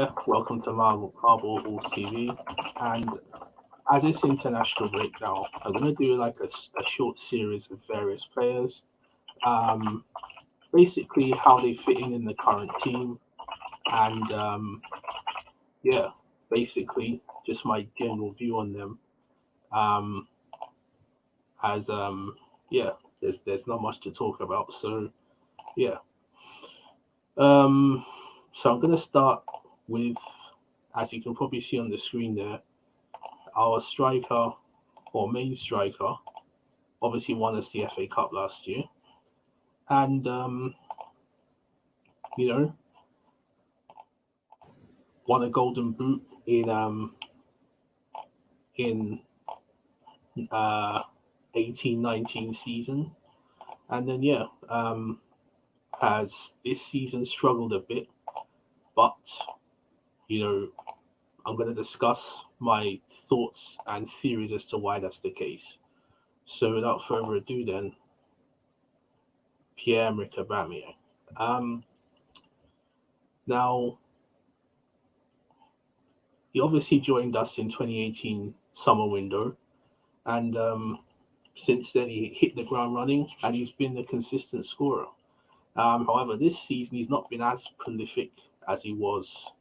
there, welcome to Marble Halls TV. And as it's international break now, I'm going to do like a short series of various players. Basically how they fit in the current team. And yeah, basically just my general view on them. Yeah, there's not much to talk about. So yeah. So I'm going to start with, as you can probably see on the screen there, our striker or main striker, obviously won us the FA Cup last year. And, won a golden boot in 18-19 season. And then, has this season struggled a bit, but I'm going to discuss my thoughts and theories as to why that's the case. So without further ado then, Pierre-Emerick Aubameyang. Now, he obviously joined us in 2018 summer window, and since then he hit the ground running and he's been a consistent scorer. However, this season he's not been as prolific as he was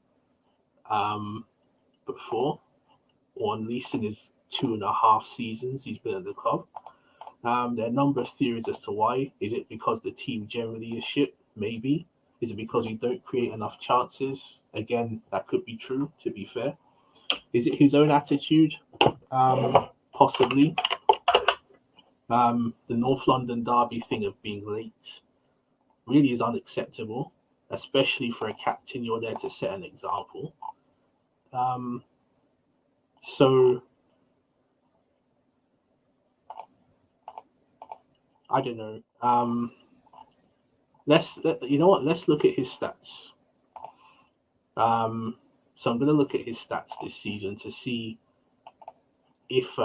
before, or at least in his 2.5 seasons he's been at the club. There are a number of theories as to why. Is it because the team generally is shit? Maybe. Is it because we don't create enough chances? Again, that could be true, to be fair. Is it his own attitude? Possibly. The North London derby thing of being late really is unacceptable, especially for a captain. You're there to set an example. So I don't know. Let's look at his stats. So I'm going to look at his stats this season to see if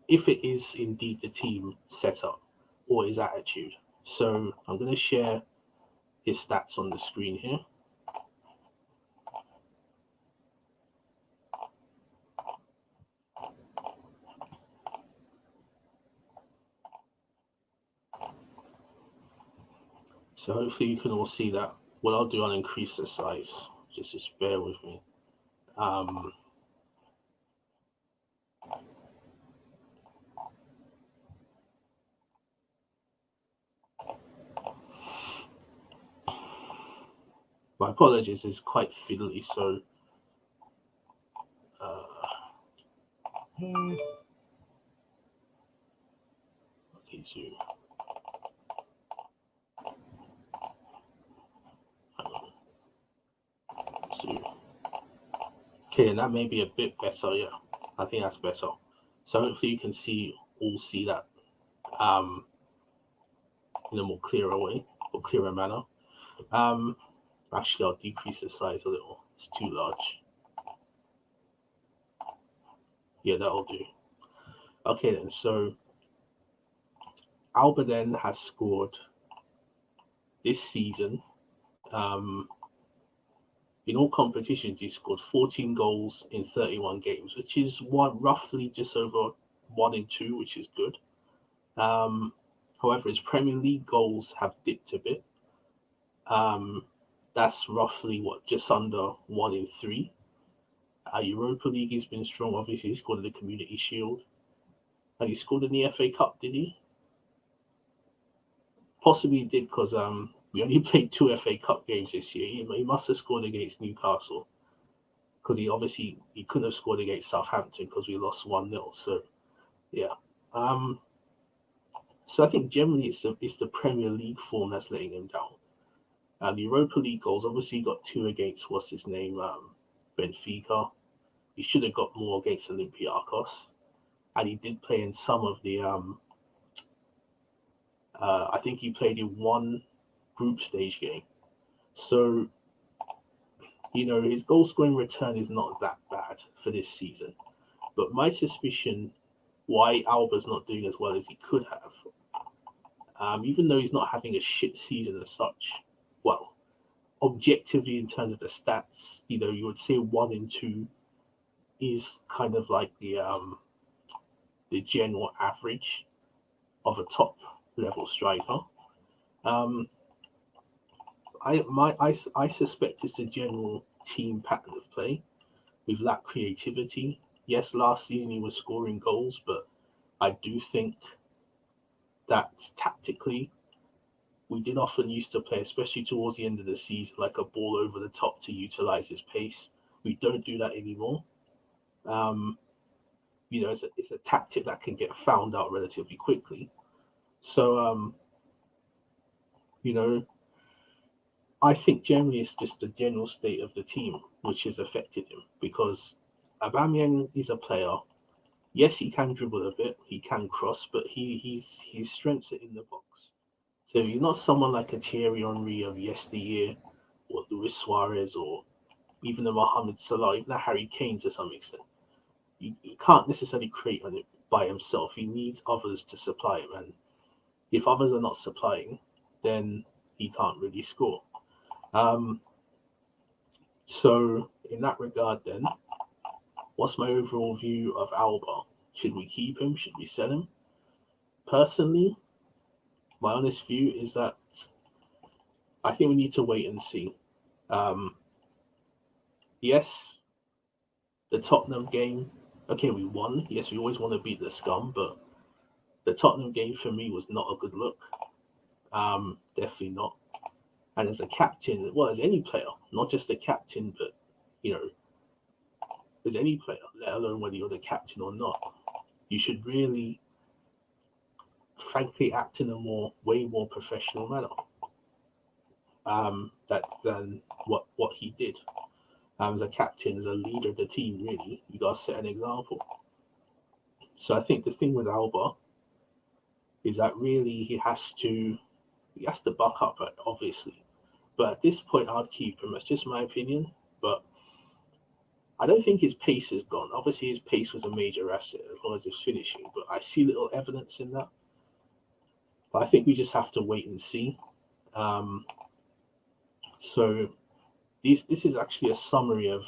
if it is indeed the team setup or his attitude. So I'm going to share his stats on the screen here. So hopefully you can all see that. What I'll do, I'll increase the size. Just bear with me. My apologies, it's quite fiddly, so okay, zoom. Okay, and that may be a bit better. Yeah, I think that's better. So hopefully you can all see that in a more clearer way or clearer manner. Actually, I'll decrease the size a little. It's too large. Yeah, that'll do. Okay then, so AUBA then has scored this season. In all competitions, he scored 14 goals in 31 games, which is roughly just over 1 in 2, which is good. However, his Premier League goals have dipped a bit. That's roughly just under 1 in 3. Europa League has been strong. Obviously, he scored in the Community Shield, and he scored in the FA Cup. Did he? Possibly he did, because we only played 2 FA Cup games this year. He must have scored against Newcastle, because he couldn't have scored against Southampton because we lost 1-0. So yeah. So I think generally it's the Premier League form that's letting him down. The Europa League goals, obviously he got 2 against Benfica. He should have got more against Olympiacos, and he did play in some of the I think he played in 1 group stage game. So his goal scoring return is not that bad for this season. But my suspicion why AUBA's not doing as well as he could have Even though he's not having a shit season as such. Well, objectively in terms of the stats, you would say 1 and 2 is kind of like the general average of a top level striker. I suspect it's a general team pattern of play. We've lacked creativity. Yes, last season he was scoring goals, but I do think that tactically we did often used to play, especially towards the end of the season, like a ball over the top to utilize his pace. We don't do that anymore. It's a tactic that can get found out relatively quickly. So, I think generally it's just the general state of the team which has affected him, because Aubameyang is a player. Yes, he can dribble a bit, he can cross, but his strengths are in the box. So he's not someone like a Thierry Henry of yesteryear, or Luis Suarez, or even a Mohamed Salah, even a Harry Kane to some extent. He can't necessarily create on it by himself. He needs others to supply him, and if others are not supplying, then he can't really score. So in that regard, then, what's my overall view of AUBA? Should we keep him? Should we sell him? Personally, my honest view is that I think we need to wait and see. Yes, the Tottenham game, okay, we won. Yes, we always want to beat the scum, but the Tottenham game for me was not a good look. Definitely not. And as a captain, well, as any player, not just a captain, but, as any player, let alone whether you're the captain or not, you should really, frankly, act in a way more professional manner than what he did. As a captain, as a leader of the team, really, you got to set an example. So I think the thing with AUBA is that really he has to buck up, obviously. But at this point, I'd keep him. That's just my opinion. But I don't think his pace is gone. Obviously, his pace was a major asset as long as it's finishing. But I see little evidence in that. But I think we just have to wait and see. So this is actually a summary of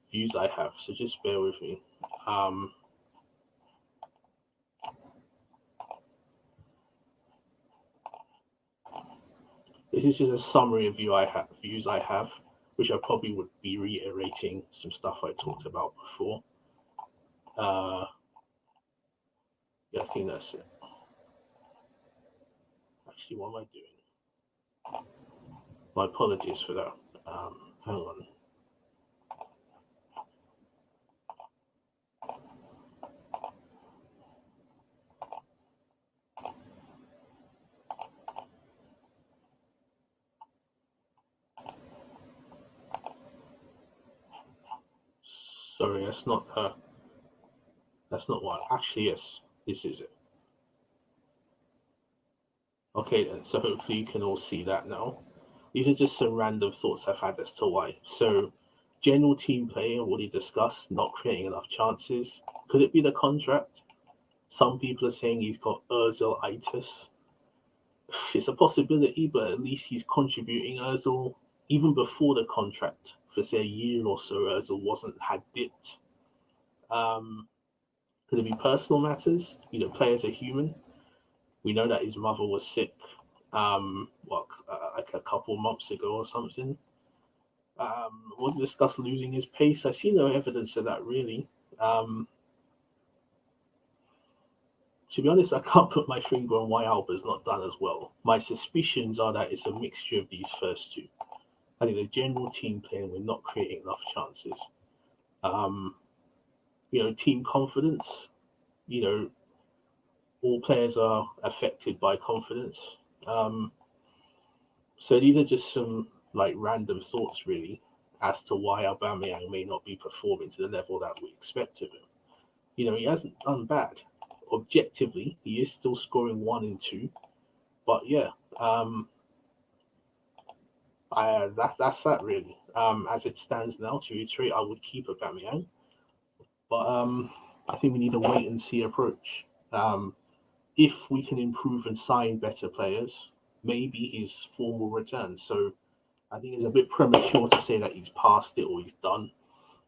views I have. So just bear with me. This is just a summary of views I have, which I probably would be reiterating some stuff I talked about before. Yeah, I think that's it. Actually, what am I doing? My apologies for that. Hang on. Sorry, that's not what. Actually, yes, this is it. Okay then, so hopefully you can all see that now. These are just some random thoughts I've had as to why. So, general team play, already discussed, not creating enough chances. Could it be the contract? Some people are saying he's got Ozil-itis. It's a possibility, but at least he's contributing. Ozil, even before the contract, for say a year or so, Ozil had dipped. Could it be personal matters? Players are human. We know that his mother was sick, like a couple months ago or something. We'll discuss losing his pace. I see no evidence of that, really. To be honest, I can't put my finger on why AUBA's not done as well. My suspicions are that it's a mixture of these first two. I think the general team playing, we're not creating enough chances. Team confidence, all players are affected by confidence. So these are just some random thoughts, really, as to why Aubameyang may not be performing to the level that we expect of him. He hasn't done bad. Objectively, he is still scoring 1 and 2. But yeah, that's that really. As it stands now, to reiterate, I would keep Aubameyang. But I think we need a wait and see approach. if we can improve and sign better players, maybe his form will return. So I think it's a bit premature to say that he's past it or he's done.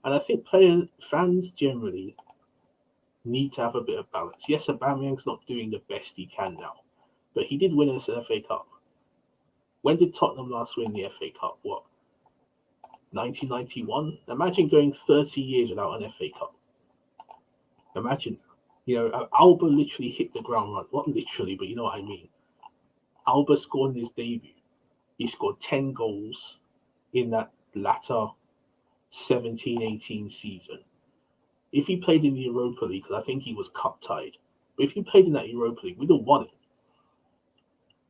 And I think fans generally need to have a bit of balance. Yes, Aubameyang's not doing the best he can now, but he did win us an FA Cup. When did Tottenham last win the FA Cup? What, 1991? Imagine going 30 years without an FA Cup. Imagine that. You know, AUBA literally hit the ground running. Not literally, but you know what I mean. AUBA scored in his debut. He scored 10 goals in that latter 17-18 season. If he played in the Europa League, because I think he was cup tied, but if he played in that Europa League, we'd have won it.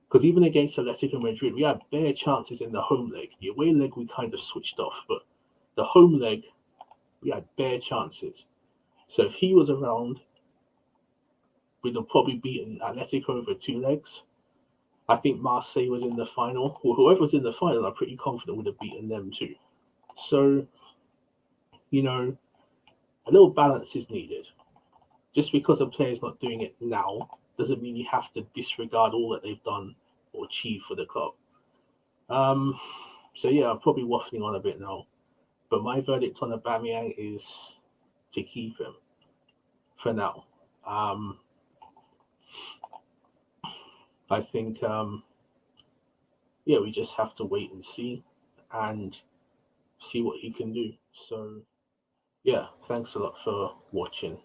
Because even against Atletico Madrid, we had bare chances in the home leg. The away leg, we kind of switched off, but the home leg, we had bare chances. So if he was around, we'd have probably beaten Atletico over 2 legs. I think Marseille was in the final, or whoever was in the final, I'm pretty confident would have beaten them too. So, you know, a little balance is needed. Just because a player's not doing it now doesn't mean you have to disregard all that they've done or achieved for the club. So yeah, I'm probably waffling on a bit now, but my verdict on Aubameyang is to keep him for now. I think, we just have to wait and see what he can do. So, yeah, thanks a lot for watching.